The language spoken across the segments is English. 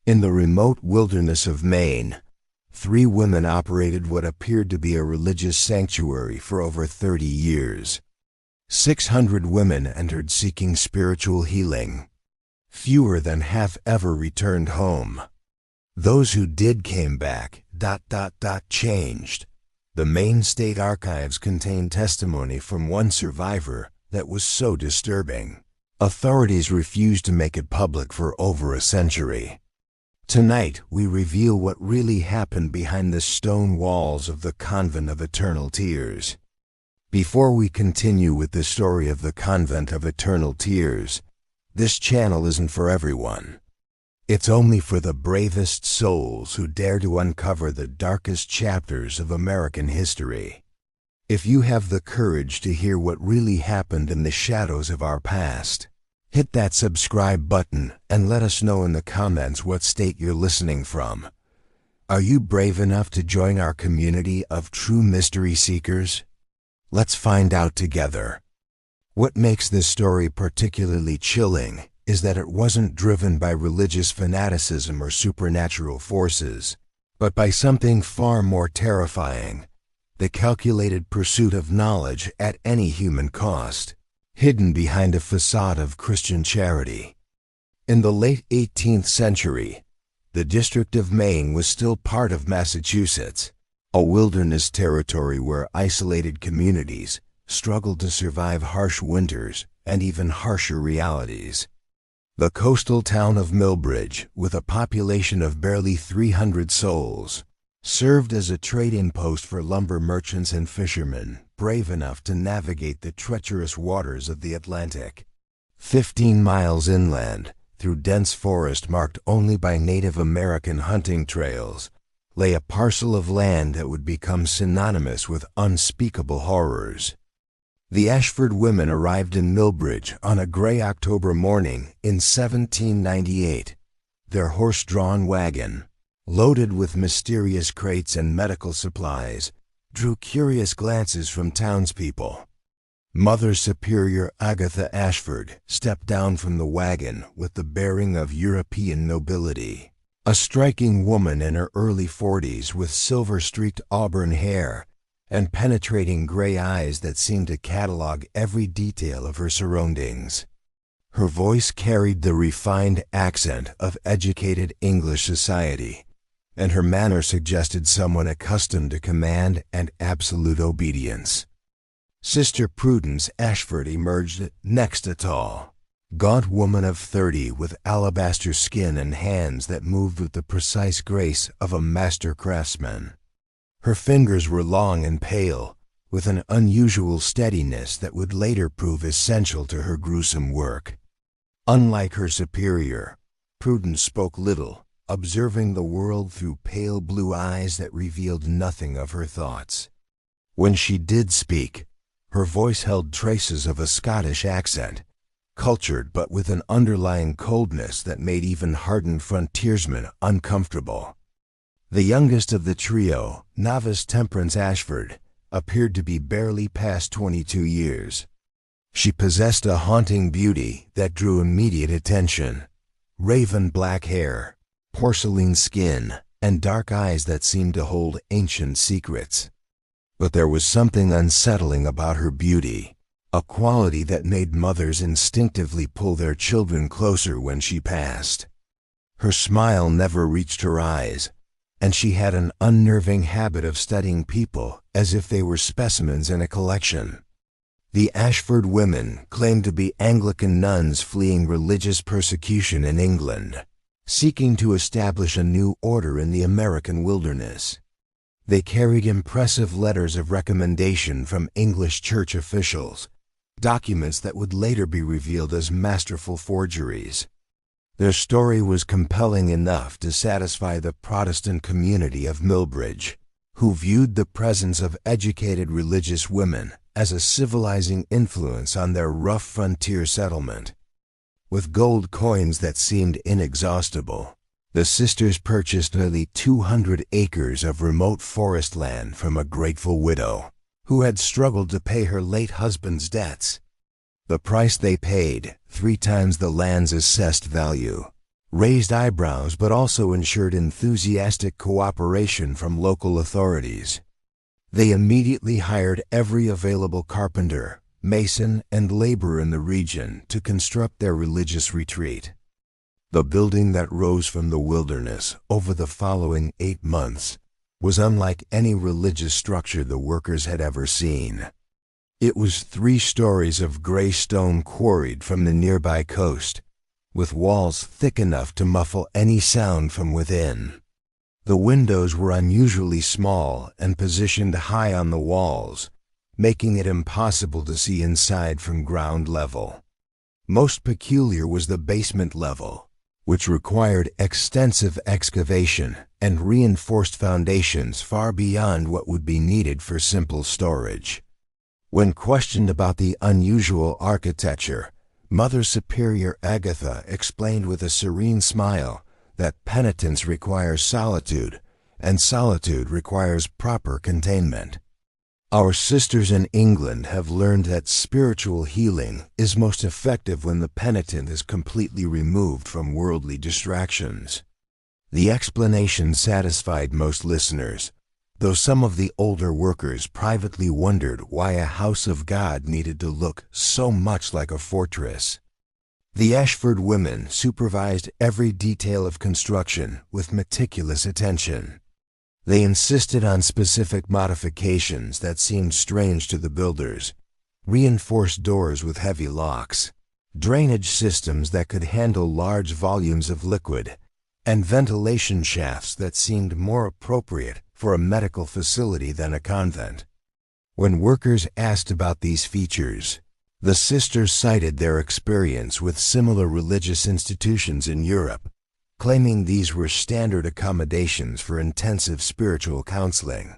In the remote wilderness of Maine, 3 women operated what appeared to be a religious sanctuary for over 30 years. 600 women entered seeking spiritual healing. Fewer than half ever returned home. Those who did came back, changed. The Maine State Archives contain testimony from one survivor that was so disturbing. Authorities refused to make it public for over a century. Tonight, we reveal what really happened behind the stone walls of the Convent of Eternal Tears. Before we continue with the story of the Convent of Eternal Tears, this channel isn't for everyone. It's only for the bravest souls who dare to uncover the darkest chapters of American history. If you have the courage to hear what really happened in the shadows of our past, hit that subscribe button and let us know in the comments what state you're listening from. Are you brave enough to join our community of true mystery seekers? Let's find out together. What makes this story particularly chilling is that it wasn't driven by religious fanaticism or supernatural forces, but by something far more terrifying: the calculated pursuit of knowledge at any human cost, hidden behind a facade of Christian charity. In the late 18th century, the District of Maine was still part of Massachusetts, a wilderness territory where isolated communities struggled to survive harsh winters and even harsher realities. The coastal town of Millbridge, with a population of barely 300 souls, served as a trading post for lumber merchants and fishermen brave enough to navigate the treacherous waters of the Atlantic. 15 miles inland, through dense forest marked only by Native American hunting trails, lay a parcel of land that would become synonymous with unspeakable horrors. The Ashford women arrived in Millbridge on a gray October morning in 1798. Their horse-drawn wagon, loaded with mysterious crates and medical supplies, drew curious glances from townspeople. Mother Superior Agatha Ashford stepped down from the wagon with the bearing of European nobility. A striking woman in her early 40s with silver-streaked auburn hair and penetrating gray eyes that seemed to catalog every detail of her surroundings. Her voice carried the refined accent of educated English society, and her manner suggested someone accustomed to command and absolute obedience. Sister Prudence Ashford emerged next to tall, gaunt woman of 30 with alabaster skin and hands that moved with the precise grace of a master craftsman. Her fingers were long and pale, with an unusual steadiness that would later prove essential to her gruesome work. Unlike her superior, Prudence spoke little, observing the world through pale blue eyes that revealed nothing of her thoughts. When she did speak, her voice held traces of a Scottish accent, cultured but with an underlying coldness that made even hardened frontiersmen uncomfortable. The youngest of the trio, novice Temperance Ashford, appeared to be barely past 22 years. She possessed a haunting beauty that drew immediate attention: raven black hair, porcelain skin, and dark eyes that seemed to hold ancient secrets. But there was something unsettling about her beauty, a quality that made mothers instinctively pull their children closer when she passed. Her smile never reached her eyes, and she had an unnerving habit of studying people as if they were specimens in a collection. The Ashford women claimed to be Anglican nuns fleeing religious persecution in England, seeking to establish a new order in the American wilderness. They carried impressive letters of recommendation from English church officials, documents that would later be revealed as masterful forgeries. Their story was compelling enough to satisfy the Protestant community of Millbridge, who viewed the presence of educated religious women as a civilizing influence on their rough frontier settlement. With gold coins that seemed inexhaustible, the sisters purchased nearly 200 acres of remote forest land from a grateful widow who had struggled to pay her late husband's debts. The price they paid, 3 times the land's assessed value, raised eyebrows but also ensured enthusiastic cooperation from local authorities. They immediately hired every available carpenter, mason, and laborer in the region to construct their religious retreat. The building that rose from the wilderness over the following 8 months was unlike any religious structure the workers had ever seen. It was 3 stories of gray stone quarried from the nearby coast, with walls thick enough to muffle any sound from within. The windows were unusually small and positioned high on the walls, making it impossible to see inside from ground level. Most peculiar was the basement level, which required extensive excavation and reinforced foundations far beyond what would be needed for simple storage. When questioned about the unusual architecture, Mother Superior Agatha explained with a serene smile that penitence requires solitude, and solitude requires proper containment. Our sisters in England have learned that spiritual healing is most effective when the penitent is completely removed from worldly distractions. The explanation satisfied most listeners, though some of the older workers privately wondered why a house of God needed to look so much like a fortress. The Ashford women supervised every detail of construction with meticulous attention. They insisted on specific modifications that seemed strange to the builders: reinforced doors with heavy locks, drainage systems that could handle large volumes of liquid, and ventilation shafts that seemed more appropriate for a medical facility than a convent. When workers asked about these features, the sisters cited their experience with similar religious institutions in Europe, claiming these were standard accommodations for intensive spiritual counseling.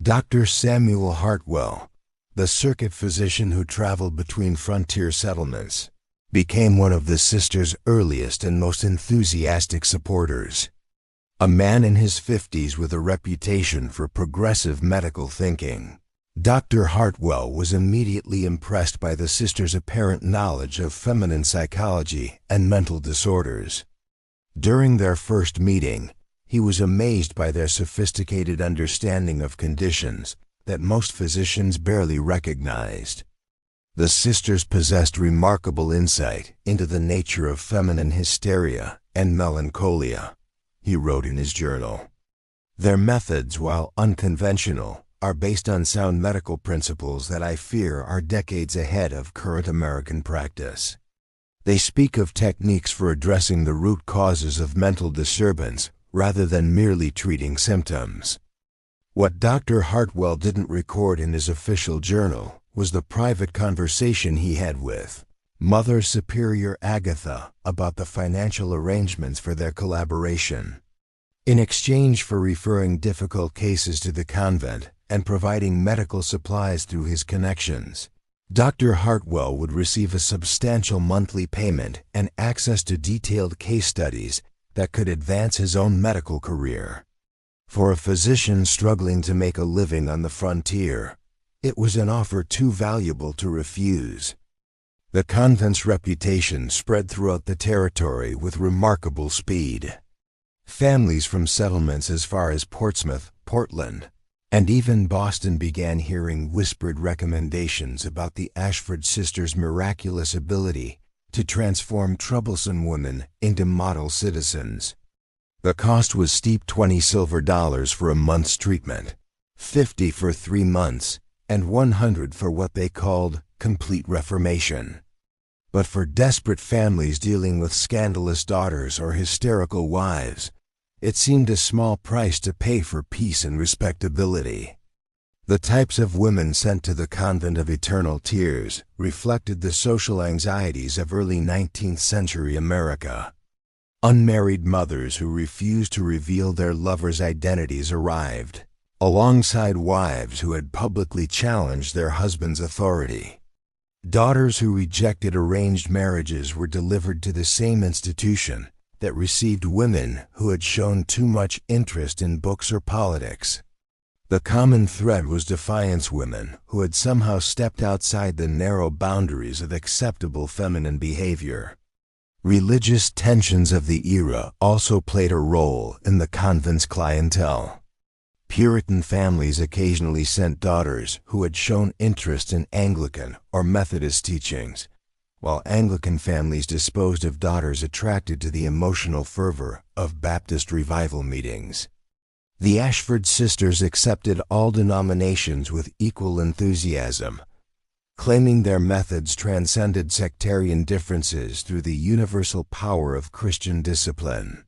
Dr. Samuel Hartwell, the circuit physician who traveled between frontier settlements, became one of the sisters' earliest and most enthusiastic supporters. A man in his 50s with a reputation for progressive medical thinking, Dr. Hartwell was immediately impressed by the sisters' apparent knowledge of feminine psychology and mental disorders. During their first meeting, he was amazed by their sophisticated understanding of conditions that most physicians barely recognized. The sisters possessed remarkable insight into the nature of feminine hysteria and melancholia, he wrote in his journal. Their methods, while unconventional, are based on sound medical principles that I fear are decades ahead of current American practice. They speak of techniques for addressing the root causes of mental disturbance rather than merely treating symptoms. What Dr. Hartwell didn't record in his official journal was the private conversation he had with Mother Superior Agatha about the financial arrangements for their collaboration. In exchange for referring difficult cases to the convent and providing medical supplies through his connections, Dr. Hartwell would receive a substantial monthly payment and access to detailed case studies that could advance his own medical career. For a physician struggling to make a living on the frontier, it was an offer too valuable to refuse. The convent's reputation spread throughout the territory with remarkable speed. Families from settlements as far as Portsmouth, Portland, and even Boston began hearing whispered recommendations about the Ashford sisters' miraculous ability to transform troublesome women into model citizens. The cost was steep: $20 silver for a month's treatment, $50 for 3 months, and $100 for what they called complete reformation. But for desperate families dealing with scandalous daughters or hysterical wives, it seemed a small price to pay for peace and respectability. The types of women sent to the Convent of Eternal Tears reflected the social anxieties of early 19th century America. Unmarried mothers who refused to reveal their lovers' identities arrived, alongside wives who had publicly challenged their husband's authority. Daughters who rejected arranged marriages were delivered to the same institution that received women who had shown too much interest in books or politics. The common thread was defiance women who had somehow stepped outside the narrow boundaries of acceptable feminine behavior. Religious tensions of the era also played a role in the convent's clientele. Puritan families occasionally sent daughters who had shown interest in Anglican or Methodist teachings, while Anglican families disposed of daughters attracted to the emotional fervor of Baptist revival meetings. The Ashford sisters accepted all denominations with equal enthusiasm, claiming their methods transcended sectarian differences through the universal power of Christian discipline.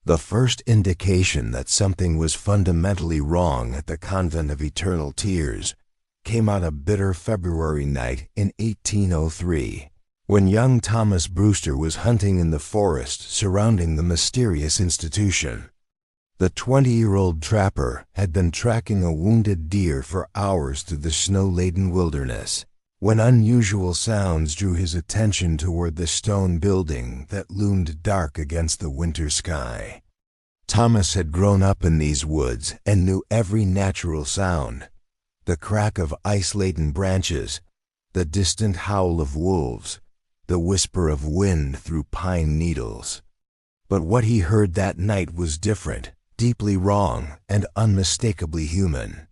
The first indication that something was fundamentally wrong at the Convent of Eternal Tears came on a bitter February night in 1803, when young Thomas Brewster was hunting in the forest surrounding the mysterious institution. The 20-year-old trapper had been tracking a wounded deer for hours through the snow-laden wilderness, when unusual sounds drew his attention toward the stone building that loomed dark against the winter sky. Thomas had grown up in these woods and knew every natural sound: the crack of ice-laden branches, the distant howl of wolves, the whisper of wind through pine needles. But what he heard that night was different, deeply wrong, and unmistakably human.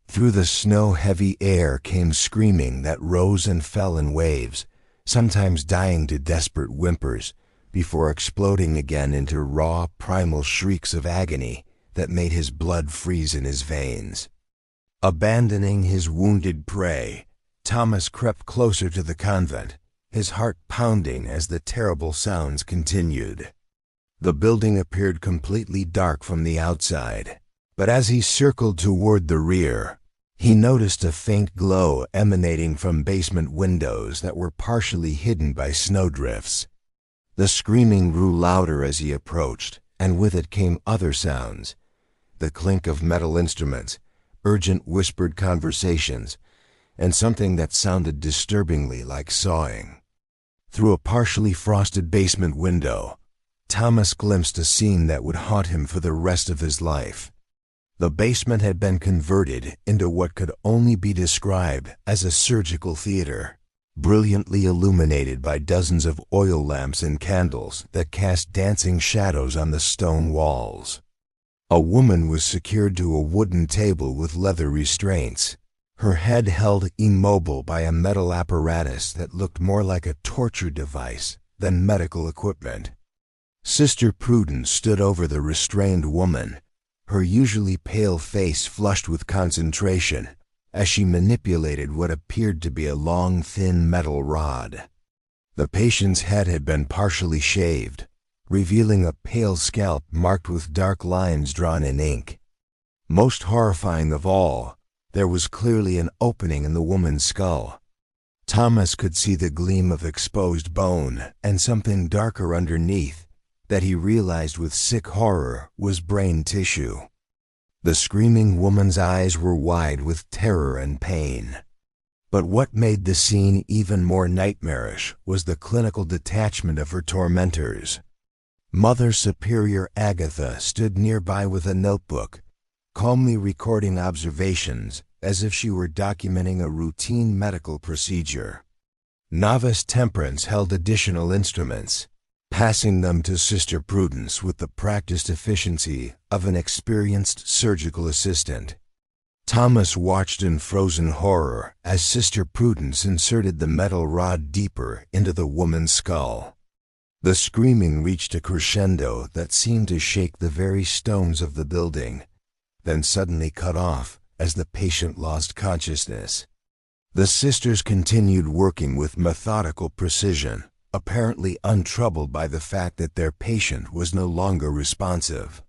Through the snow-heavy air came screaming that rose and fell in waves, sometimes dying to desperate whimpers, before exploding again into raw, primal shrieks of agony that made his blood freeze in his veins. Abandoning his wounded prey, Thomas crept closer to the convent, his heart pounding as the terrible sounds continued. The building appeared completely dark from the outside, but as he circled toward the rear, he noticed a faint glow emanating from basement windows that were partially hidden by snowdrifts. The screaming grew louder as he approached, and with it came other sounds: the clink of metal instruments, urgent whispered conversations, and something that sounded disturbingly like sawing. Through a partially frosted basement window, Thomas glimpsed a scene that would haunt him for the rest of his life. The basement had been converted into what could only be described as a surgical theater, brilliantly illuminated by dozens of oil lamps and candles that cast dancing shadows on the stone walls. A woman was secured to a wooden table with leather restraints, her head held immobile by a metal apparatus that looked more like a torture device than medical equipment. Sister Prudence stood over the restrained woman, her usually pale face flushed with concentration, as she manipulated what appeared to be a long, thin metal rod. The patient's head had been partially shaved, revealing a pale scalp marked with dark lines drawn in ink. Most horrifying of all, there was clearly an opening in the woman's skull. Thomas could see the gleam of exposed bone and something darker underneath that he realized with sick horror was brain tissue. The screaming woman's eyes were wide with terror and pain. But what made the scene even more nightmarish was the clinical detachment of her tormentors. Mother Superior Agatha stood nearby with a notebook, calmly recording observations as if she were documenting a routine medical procedure. Novice Temperance held additional instruments, passing them to Sister Prudence with the practiced efficiency of an experienced surgical assistant. Thomas watched in frozen horror as Sister Prudence inserted the metal rod deeper into the woman's skull. The screaming reached a crescendo that seemed to shake the very stones of the building, then suddenly cut off as the patient lost consciousness. The sisters continued working with methodical precision, apparently untroubled by the fact that their patient was no longer responsive.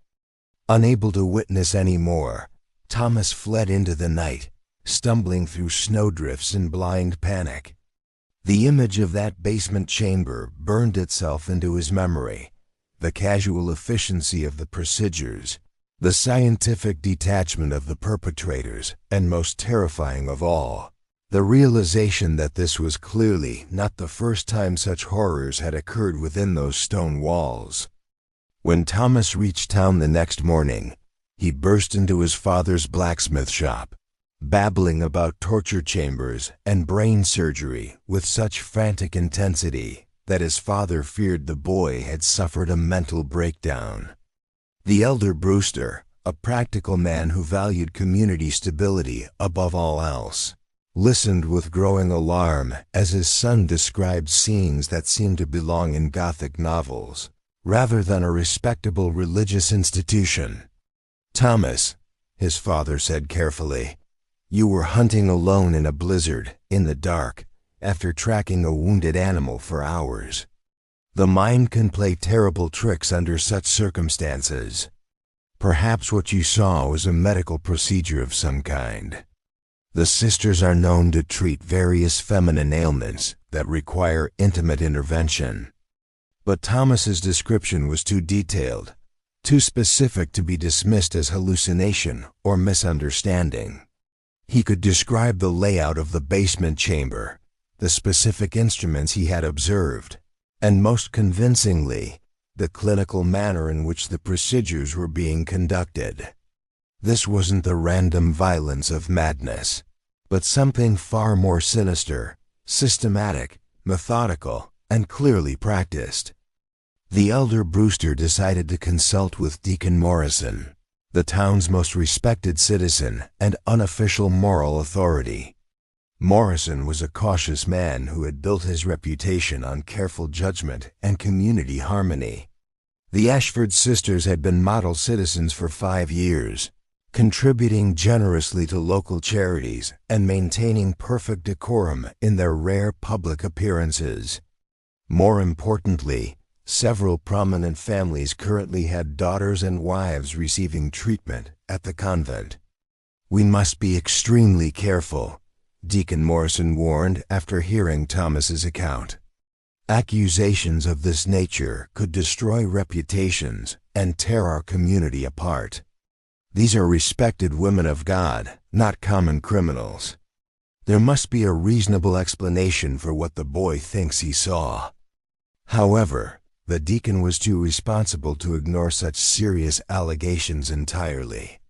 Unable to witness any more, Thomas fled into the night, stumbling through snowdrifts in blind panic. The image of that basement chamber burned itself into his memory: the casual efficiency of the procedures, the scientific detachment of the perpetrators, and most terrifying of all, the realization that this was clearly not the first time such horrors had occurred within those stone walls. When Thomas reached town the next morning, he burst into his father's blacksmith shop, babbling about torture chambers and brain surgery with such frantic intensity that his father feared the boy had suffered a mental breakdown. The elder Brewster, a practical man who valued community stability above all else, listened with growing alarm as his son described scenes that seemed to belong in Gothic novels, rather than a respectable religious institution. "Thomas," his father said carefully, "you were hunting alone in a blizzard, in the dark, after tracking a wounded animal for hours. The mind can play terrible tricks under such circumstances. Perhaps what you saw was a medical procedure of some kind. The sisters are known to treat various feminine ailments that require intimate intervention." But Thomas's description was too detailed, too specific to be dismissed as hallucination or misunderstanding. He could describe the layout of the basement chamber, the specific instruments he had observed, and most convincingly, the clinical manner in which the procedures were being conducted. This wasn't the random violence of madness, but something far more sinister, systematic, methodical, and clearly practiced. The elder Brewster decided to consult with Deacon Morrison, the town's most respected citizen and unofficial moral authority. Morrison was a cautious man who had built his reputation on careful judgment and community harmony. The Ashford sisters had been model citizens for 5 years, contributing generously to local charities and maintaining perfect decorum in their rare public appearances. More importantly, several prominent families currently had daughters and wives receiving treatment at the convent. "We must be extremely careful," Deacon Morrison warned after hearing Thomas's account. "Accusations of this nature could destroy reputations and tear our community apart. These are respected women of God, not common criminals. There must be a reasonable explanation for what the boy thinks he saw." However, the deacon was too responsible to ignore such serious allegations entirely.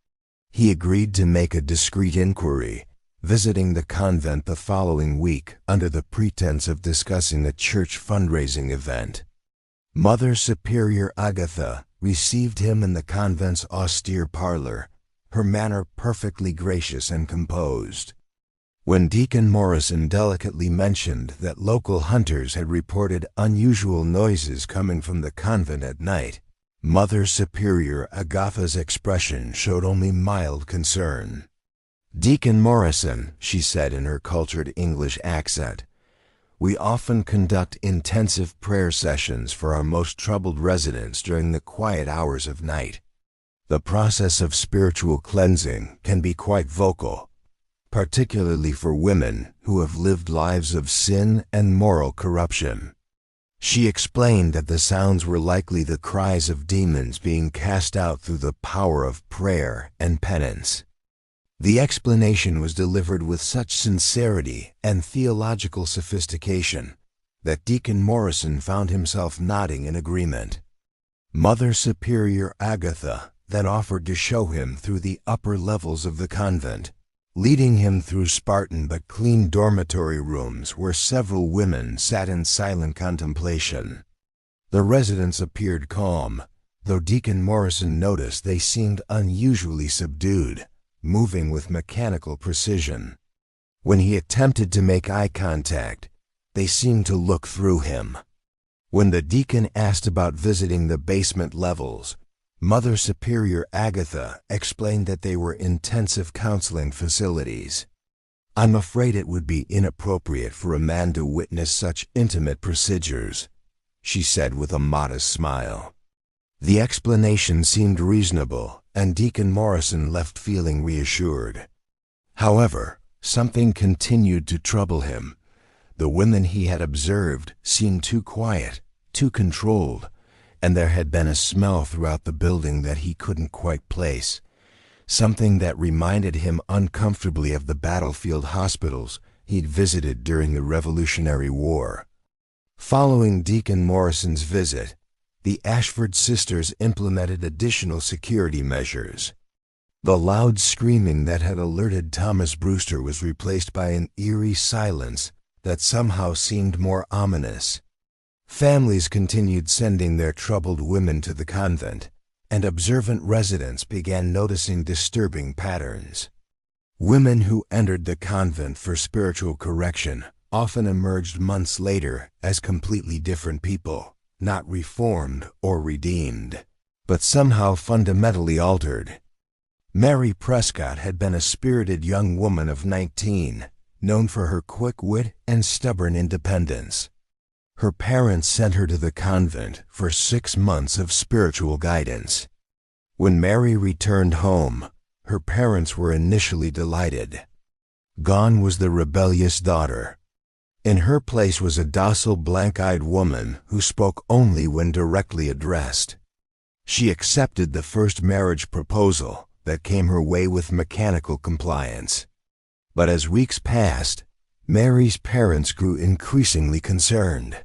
He agreed to make a discreet inquiry, visiting the convent the following week under the pretense of discussing a church fundraising event. Mother Superior Agatha received him in the convent's austere parlor, her manner perfectly gracious and composed. When Deacon Morrison delicately mentioned that local hunters had reported unusual noises coming from the convent at night, Mother Superior Agatha's expression showed only mild concern. "Deacon Morrison," she said in her cultured English accent, "we often conduct intensive prayer sessions for our most troubled residents during the quiet hours of night. The process of spiritual cleansing can be quite vocal, particularly for women who have lived lives of sin and moral corruption." She explained that the sounds were likely the cries of demons being cast out through the power of prayer and penance. The explanation was delivered with such sincerity and theological sophistication that Deacon Morrison found himself nodding in agreement. Mother Superior Agatha then offered to show him through the upper levels of the convent, leading him through Spartan but clean dormitory rooms where several women sat in silent contemplation. The residents appeared calm, though Deacon Morrison noticed they seemed unusually subdued, moving with mechanical precision. When he attempted to make eye contact, they seemed to look through him. When the deacon asked about visiting the basement levels, Mother Superior Agatha explained that they were intensive counseling facilities. "I'm afraid it would be inappropriate for a man to witness such intimate procedures," she said with a modest smile. The explanation seemed reasonable, and Deacon Morrison left feeling reassured. However, something continued to trouble him. The women he had observed seemed too quiet, too controlled, and there had been a smell throughout the building that he couldn't quite place, something that reminded him uncomfortably of the battlefield hospitals he'd visited during the Revolutionary War. Following Deacon Morrison's visit, the Ashford sisters implemented additional security measures. The loud screaming that had alerted Thomas Brewster was replaced by an eerie silence that somehow seemed more ominous. Families continued sending their troubled women to the convent, and observant residents began noticing disturbing patterns. Women who entered the convent for spiritual correction often emerged months later as completely different people, not reformed or redeemed, but somehow fundamentally altered. Mary Prescott had been a spirited young woman of 19, known for her quick wit and stubborn independence. Her parents sent her to the convent for 6 months of spiritual guidance. When Mary returned home, her parents were initially delighted. Gone was the rebellious daughter. In her place was a docile, blank-eyed woman who spoke only when directly addressed. She accepted the first marriage proposal that came her way with mechanical compliance. But as weeks passed, Mary's parents grew increasingly concerned.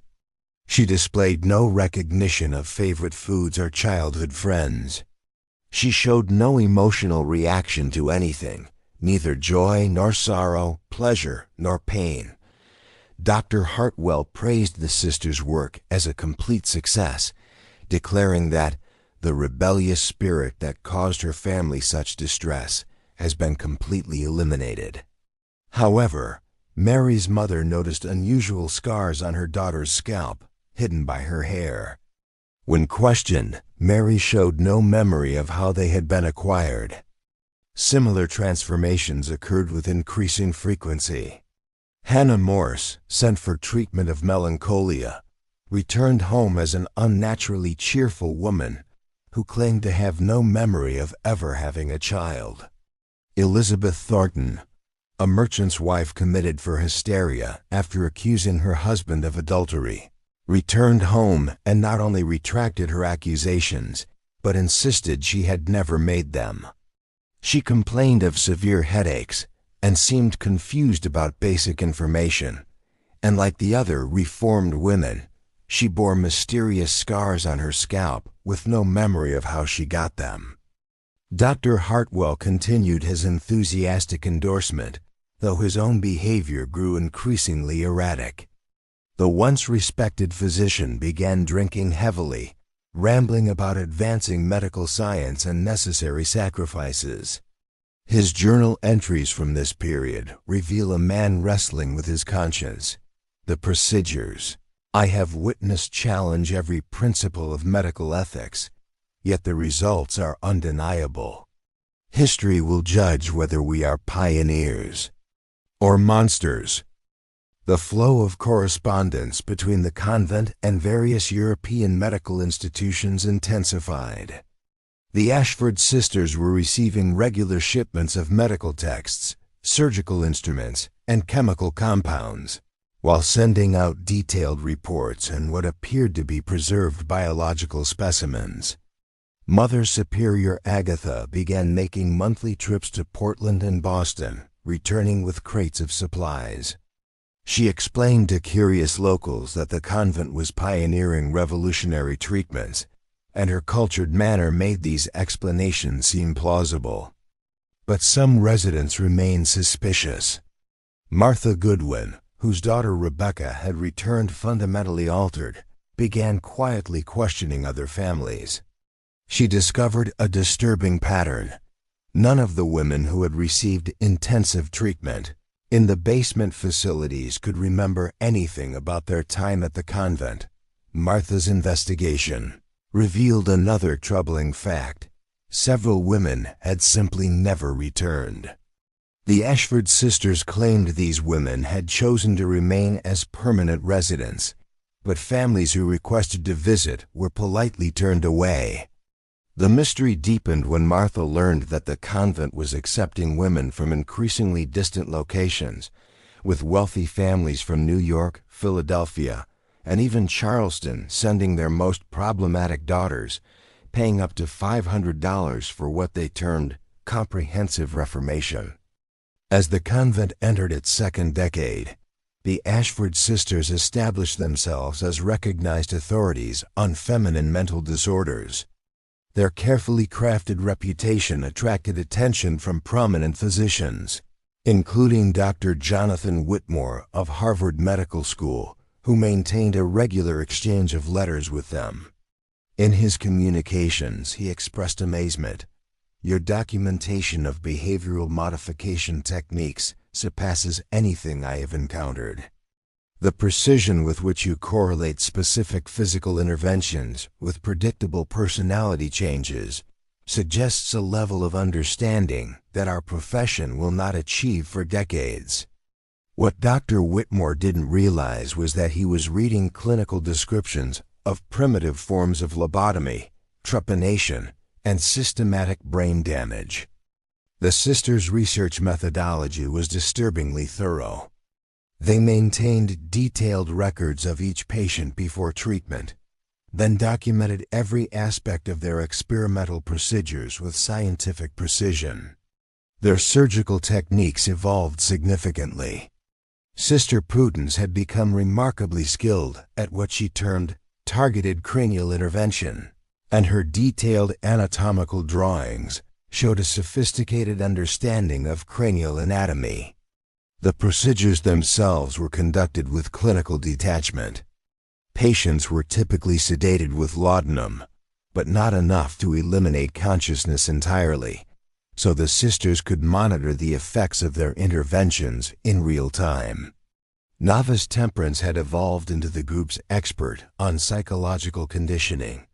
She displayed no recognition of favorite foods or childhood friends. She showed no emotional reaction to anything, neither joy nor sorrow, pleasure nor pain. Dr. Hartwell praised the sister's work as a complete success, declaring that the rebellious spirit that caused her family such distress has been completely eliminated. However, Mary's mother noticed unusual scars on her daughter's scalp, hidden by her hair. When questioned, Mary showed no memory of how they had been acquired. Similar transformations occurred with increasing frequency. Hannah Morse, sent for treatment of melancholia, returned home as an unnaturally cheerful woman who claimed to have no memory of ever having a child. Elizabeth Thornton, a merchant's wife committed for hysteria after accusing her husband of adultery, returned home and not only retracted her accusations, but insisted she had never made them. She complained of severe headaches and seemed confused about basic information, and like the other reformed women, she bore mysterious scars on her scalp with no memory of how she got them. Dr. Hartwell continued his enthusiastic endorsement, though his own behavior grew increasingly erratic. The once respected physician began drinking heavily, rambling about advancing medical science and necessary sacrifices. His journal entries from this period reveal a man wrestling with his conscience. The procedures I have witnessed challenge every principle of medical ethics, yet the results are undeniable. History will judge whether we are pioneers or monsters. The flow of correspondence between the convent and various European medical institutions intensified. The Ashford sisters were receiving regular shipments of medical texts, surgical instruments, and chemical compounds, while sending out detailed reports and what appeared to be preserved biological specimens. Mother Superior Agatha began making monthly trips to Portland and Boston, returning with crates of supplies. She explained to curious locals that the convent was pioneering revolutionary treatments, and her cultured manner made these explanations seem plausible. But some residents remained suspicious. Martha Goodwin, whose daughter Rebecca had returned fundamentally altered, began quietly questioning other families. She discovered a disturbing pattern. None of the women who had received intensive treatment in the basement facilities could remember anything about their time at the convent. Martha's investigation revealed another troubling fact. Several women had simply never returned. The Ashford sisters claimed these women had chosen to remain as permanent residents, but families who requested to visit were politely turned away. The mystery deepened when Martha learned that the convent was accepting women from increasingly distant locations, with wealthy families from New York, Philadelphia, and even Charleston sending their most problematic daughters, paying up to $500 for what they termed comprehensive reformation. As the convent entered its second decade, the Ashford sisters established themselves as recognized authorities on feminine mental disorders. Their carefully crafted reputation attracted attention from prominent physicians, including Dr. Jonathan Whitmore of Harvard Medical School, who maintained a regular exchange of letters with them. In his communications, he expressed amazement. "Your documentation of behavioral modification techniques surpasses anything I have encountered. The precision with which you correlate specific physical interventions with predictable personality changes suggests a level of understanding that our profession will not achieve for decades." What Dr. Whitmore didn't realize was that he was reading clinical descriptions of primitive forms of lobotomy, trepanation, and systematic brain damage. The sisters' research methodology was disturbingly thorough. They maintained detailed records of each patient before treatment, then documented every aspect of their experimental procedures with scientific precision. Their surgical techniques evolved significantly. Sister Prudence had become remarkably skilled at what she termed targeted cranial intervention, and her detailed anatomical drawings showed a sophisticated understanding of cranial anatomy. The procedures themselves were conducted with clinical detachment. Patients were typically sedated with laudanum, but not enough to eliminate consciousness entirely, so the sisters could monitor the effects of their interventions in real time. Novice temperance had evolved into the group's expert on psychological conditioning,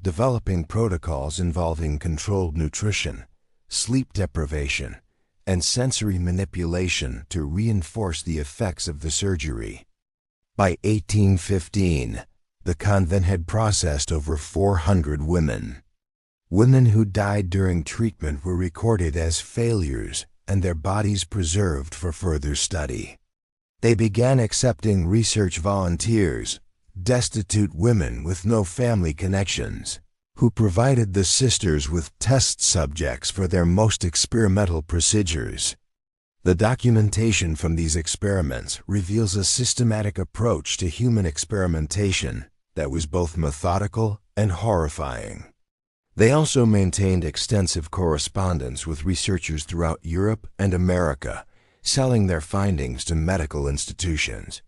developing protocols involving controlled nutrition, sleep deprivation, and sensory manipulation to reinforce the effects of the surgery. By 1815, the convent had processed over 400 women. Women who died during treatment were recorded as failures and their bodies preserved for further study. They began accepting research volunteers, destitute women with no family connections, who provided the sisters with test subjects for their most experimental procedures. The documentation from these experiments reveals a systematic approach to human experimentation that was both methodical and horrifying. They also maintained extensive correspondence with researchers throughout Europe and America, selling their findings to medical institutions.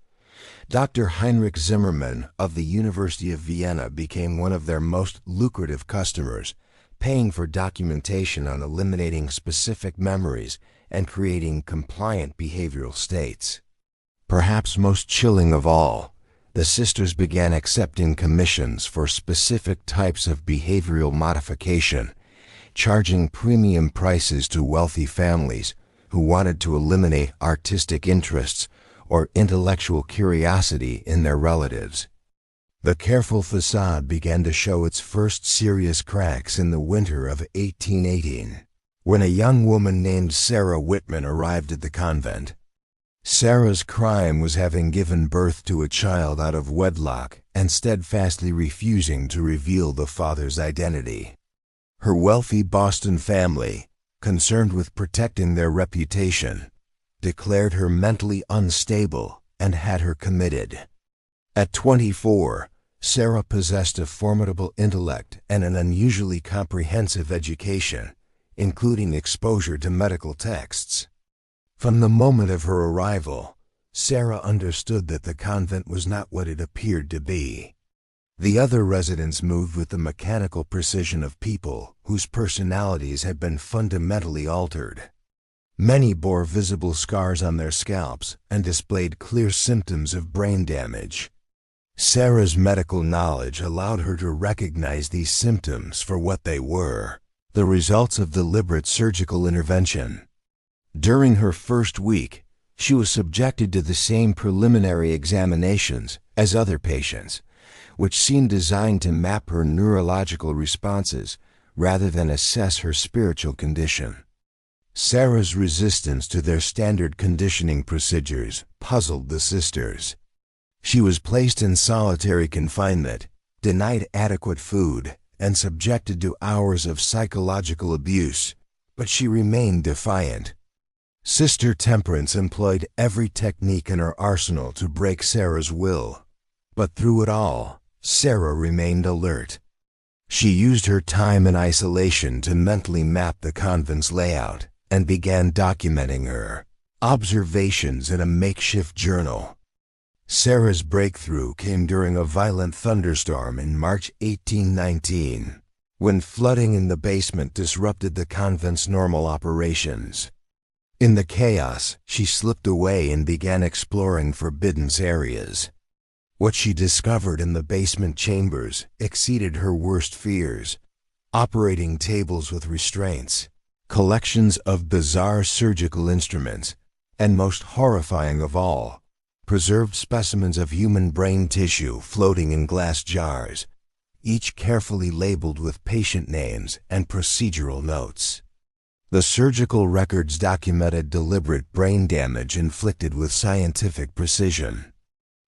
Dr. Heinrich Zimmermann of the University of Vienna became one of their most lucrative customers, paying for documentation on eliminating specific memories and creating compliant behavioral states. Perhaps most chilling of all, the sisters began accepting commissions for specific types of behavioral modification, charging premium prices to wealthy families who wanted to eliminate artistic interests or intellectual curiosity in their relatives. The careful facade began to show its first serious cracks in the winter of 1818, when a young woman named Sarah Whitman arrived at the convent. Sarah's crime was having given birth to a child out of wedlock and steadfastly refusing to reveal the father's identity. Her wealthy Boston family, concerned with protecting their reputation, declared her mentally unstable and had her committed. At 24, Sarah possessed a formidable intellect and an unusually comprehensive education, including exposure to medical texts. From the moment of her arrival, Sarah understood that the convent was not what it appeared to be. The other residents moved with the mechanical precision of people whose personalities had been fundamentally altered. Many bore visible scars on their scalps and displayed clear symptoms of brain damage. Sarah's medical knowledge allowed her to recognize these symptoms for what they were, the results of deliberate surgical intervention. During her first week, she was subjected to the same preliminary examinations as other patients, which seemed designed to map her neurological responses rather than assess her spiritual condition. Sarah's resistance to their standard conditioning procedures puzzled the sisters. She was placed in solitary confinement, denied adequate food, and subjected to hours of psychological abuse, but she remained defiant. Sister Temperance employed every technique in her arsenal to break Sarah's will, but through it all, Sarah remained alert. She used her time in isolation to mentally map the convent's layout and began documenting her observations in a makeshift journal. Sarah's breakthrough came during a violent thunderstorm in March 1819, when flooding in the basement disrupted the convent's normal operations. In the chaos, she slipped away and began exploring forbidden areas. What she discovered in the basement chambers exceeded her worst fears: operating tables with restraints, collections of bizarre surgical instruments, and most horrifying of all, preserved specimens of human brain tissue floating in glass jars, each carefully labeled with patient names and procedural notes. The surgical records documented deliberate brain damage inflicted with scientific precision.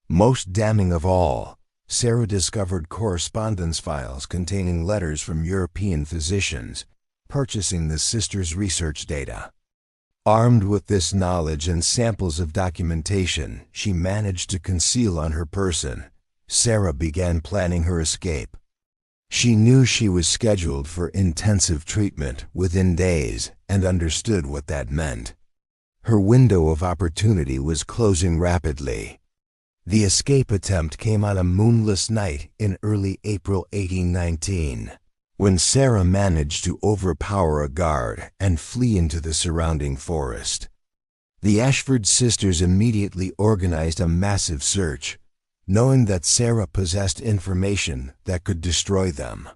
Most damning of all, Sarah discovered correspondence files containing letters from European physicians purchasing the sisters' research data. Armed with this knowledge and samples of documentation she managed to conceal on her person, Sarah began planning her escape. She knew she was scheduled for intensive treatment within days and understood what that meant. Her window of opportunity was closing rapidly. The escape attempt came on a moonless night in early April 1819, when Sarah managed to overpower a guard and flee into the surrounding forest. The Ashford sisters immediately organized a massive search, knowing that Sarah possessed information that could destroy them.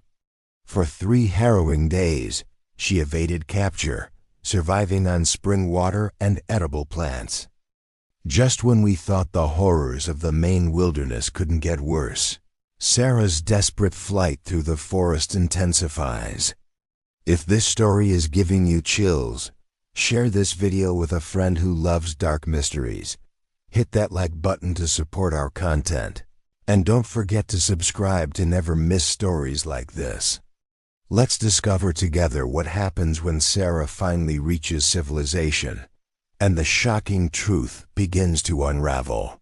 For 3 harrowing days, she evaded capture, surviving on spring water and edible plants. Just when we thought the horrors of the Maine wilderness couldn't get worse, Sarah's desperate flight through the forest intensifies. If this story is giving you chills, share this video with a friend who loves dark mysteries. Hit that like button to support our content. And don't forget to subscribe to never miss stories like this. Let's discover together what happens when Sarah finally reaches civilization, and the shocking truth begins to unravel.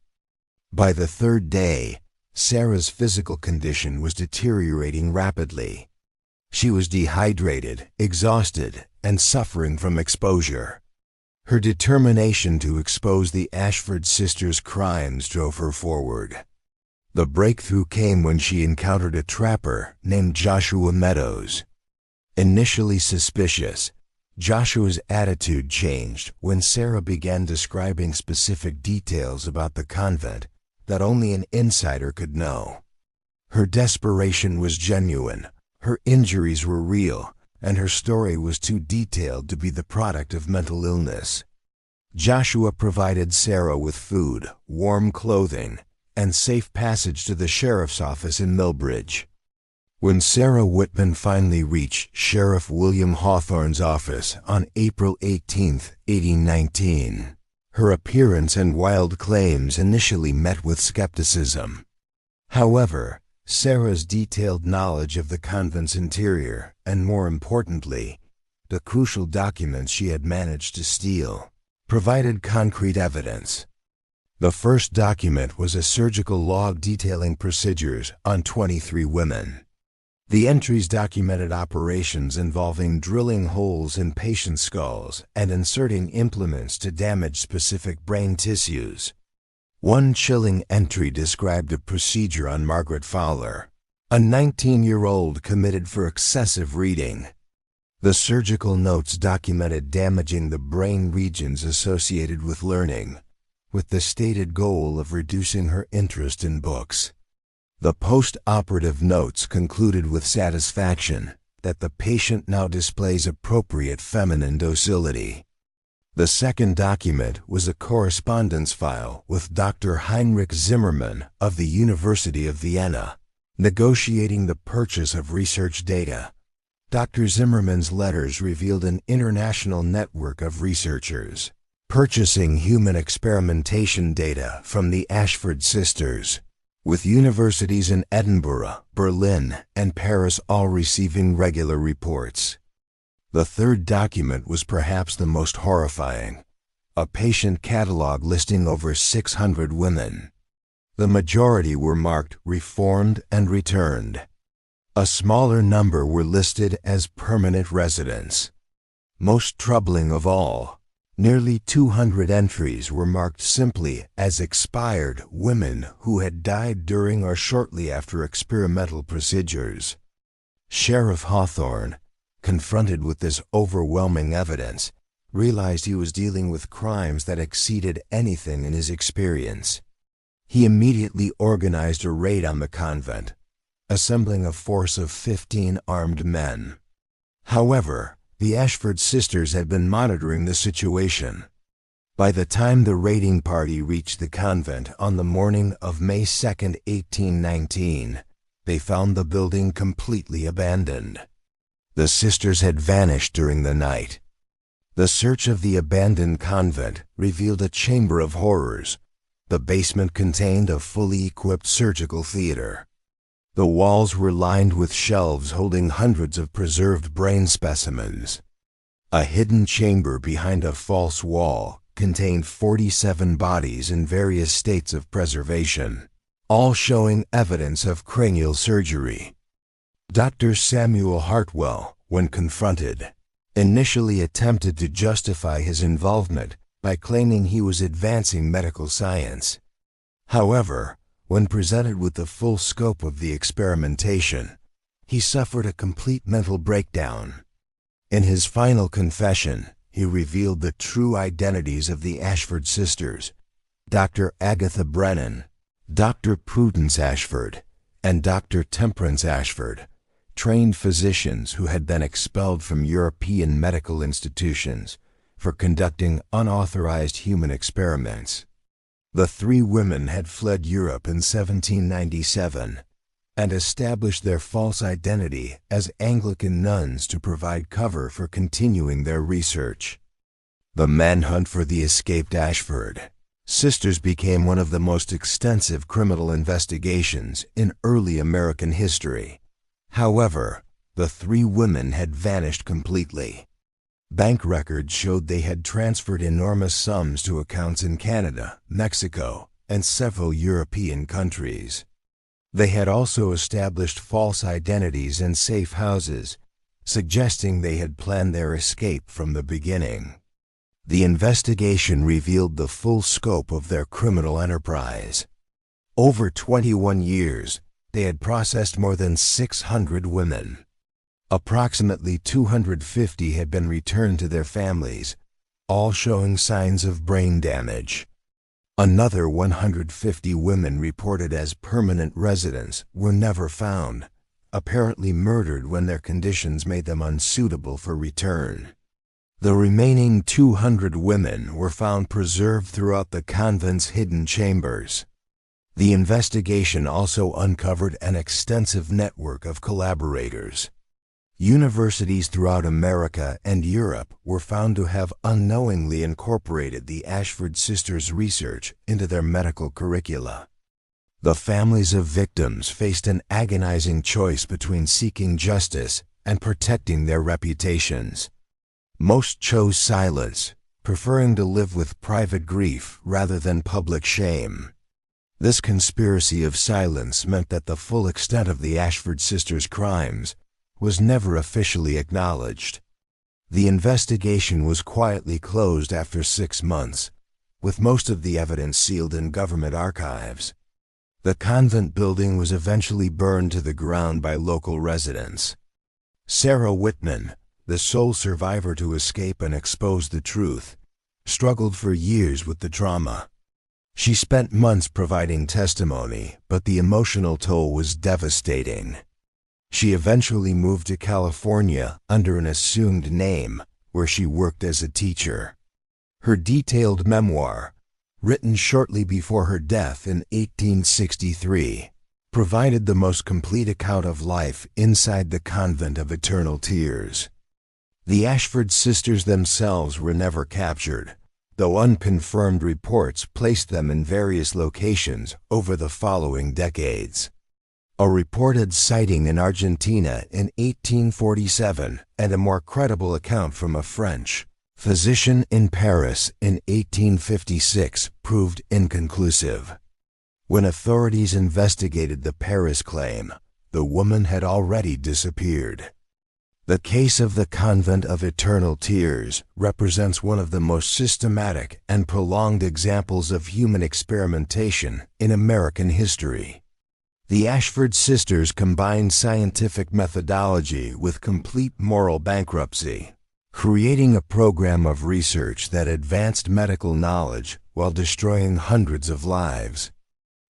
By the 3rd day, Sarah's physical condition was deteriorating rapidly. She was dehydrated, exhausted, and suffering from exposure. Her determination to expose the Ashford sisters' crimes drove her forward. The breakthrough came when she encountered a trapper named Joshua Meadows. Initially suspicious, Joshua's attitude changed when Sarah began describing specific details about the convent that only an insider could know. Her desperation was genuine, her injuries were real, and her story was too detailed to be the product of mental illness. Joshua provided Sarah with food, warm clothing, and safe passage to the sheriff's office in Millbridge. When Sarah Whitman finally reached Sheriff William Hawthorne's office on April 18, 1819, her appearance and wild claims initially met with skepticism. However, Sarah's detailed knowledge of the convent's interior, and more importantly, the crucial documents she had managed to steal, provided concrete evidence. The first document was a surgical log detailing procedures on 23 women. The entries documented operations involving drilling holes in patient skulls and inserting implements to damage specific brain tissues. One chilling entry described a procedure on Margaret Fowler, a 19-year-old committed for excessive reading. The surgical notes documented damaging the brain regions associated with learning, with the stated goal of reducing her interest in books. The post-operative notes concluded with satisfaction that the patient now displays appropriate feminine docility. The second document was a correspondence file with Dr. Heinrich Zimmermann of the University of Vienna, negotiating the purchase of research data. Dr. Zimmermann's letters revealed an international network of researchers purchasing human experimentation data from the Ashford sisters, with universities in Edinburgh, Berlin, and Paris all receiving regular reports. The third document was perhaps the most horrifying, a patient catalog listing over 600 women. The majority were marked reformed and returned. A smaller number were listed as permanent residents. Most troubling of all, Nearly 200 entries were marked simply as expired women who had died during or shortly after experimental procedures. Sheriff Hawthorne, confronted with this overwhelming evidence, realized he was dealing with crimes that exceeded anything in his experience. He immediately organized a raid on the convent, assembling a force of 15 armed men. However, the Ashford sisters had been monitoring the situation. By the time the raiding party reached the convent on the morning of May 2, 1819, they found the building completely abandoned. The sisters had vanished during the night. The search of the abandoned convent revealed a chamber of horrors. The basement contained a fully equipped surgical theater. The walls were lined with shelves holding hundreds of preserved brain specimens. A hidden chamber behind a false wall contained 47 bodies in various states of preservation, all showing evidence of cranial surgery. Dr. Samuel Hartwell, when confronted, initially attempted to justify his involvement by claiming he was advancing medical science. However, when presented with the full scope of the experimentation, he suffered a complete mental breakdown. In his final confession, he revealed the true identities of the Ashford sisters, Dr. Agatha Brennan, Dr. Prudence Ashford, and Dr. Temperance Ashford, trained physicians who had been expelled from European medical institutions for conducting unauthorized human experiments. The three women had fled Europe in 1797 and established their false identity as Anglican nuns to provide cover for continuing their research. The manhunt for the escaped Ashford sisters became one of the most extensive criminal investigations in early American history. However, the three women had vanished completely. Bank records showed they had transferred enormous sums to accounts in Canada, Mexico, and several European countries. They had also established false identities in safe houses, suggesting they had planned their escape from the beginning. The investigation revealed the full scope of their criminal enterprise. Over 21 years, they had processed more than 600 women. Approximately 250 had been returned to their families, all showing signs of brain damage. Another 150 women reported as permanent residents were never found, apparently murdered when their conditions made them unsuitable for return. The remaining 200 women were found preserved throughout the convent's hidden chambers. The investigation also uncovered an extensive network of collaborators. Universities throughout America and Europe were found to have unknowingly incorporated the Ashford sisters' research into their medical curricula. The families of victims faced an agonizing choice between seeking justice and protecting their reputations. Most chose silence, preferring to live with private grief rather than public shame. This conspiracy of silence meant that the full extent of the Ashford sisters' crimes was never officially acknowledged. The investigation was quietly closed after 6 months, with most of the evidence sealed in government archives. The convent building was eventually burned to the ground by local residents. Sarah Whitman, the sole survivor to escape and expose the truth, struggled for years with the trauma. She spent months providing testimony, but the emotional toll was devastating. She eventually moved to California under an assumed name, where she worked as a teacher. Her detailed memoir, written shortly before her death in 1863, provided the most complete account of life inside the Convent of Eternal Tears. The Ashford sisters themselves were never captured, though unconfirmed reports placed them in various locations over the following decades. A reported sighting in Argentina in 1847 and a more credible account from a French physician in Paris in 1856 proved inconclusive. When authorities investigated the Paris claim, the woman had already disappeared. The case of the Convent of Eternal Tears represents one of the most systematic and prolonged examples of human experimentation in American history. The Ashford sisters combined scientific methodology with complete moral bankruptcy, creating a program of research that advanced medical knowledge while destroying hundreds of lives.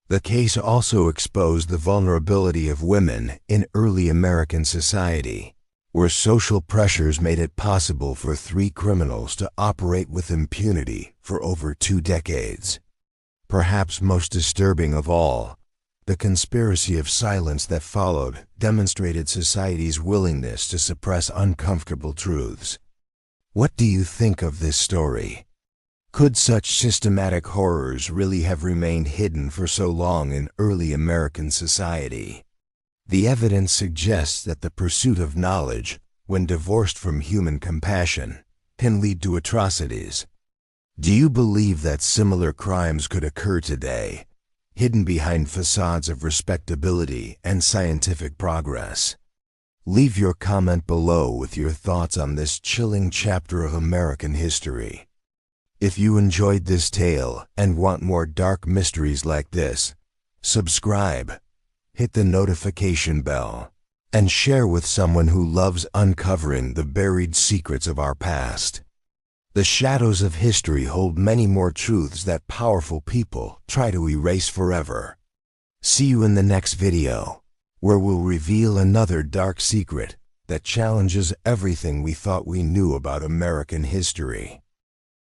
The case also exposed the vulnerability of women in early American society, where social pressures made it possible for three criminals to operate with impunity for over 2 decades. Perhaps most disturbing of all, the conspiracy of silence that followed demonstrated society's willingness to suppress uncomfortable truths. What do you think of this story? Could such systematic horrors really have remained hidden for so long in early American society? The evidence suggests that the pursuit of knowledge, when divorced from human compassion, can lead to atrocities. Do you believe that similar crimes could occur today, hidden behind facades of respectability and scientific progress? Leave your comment below with your thoughts on this chilling chapter of American history. If you enjoyed this tale and want more dark mysteries like this, subscribe, hit the notification bell, and share with someone who loves uncovering the buried secrets of our past. The shadows of history hold many more truths that powerful people try to erase forever. See you in the next video, where we'll reveal another dark secret that challenges everything we thought we knew about American history.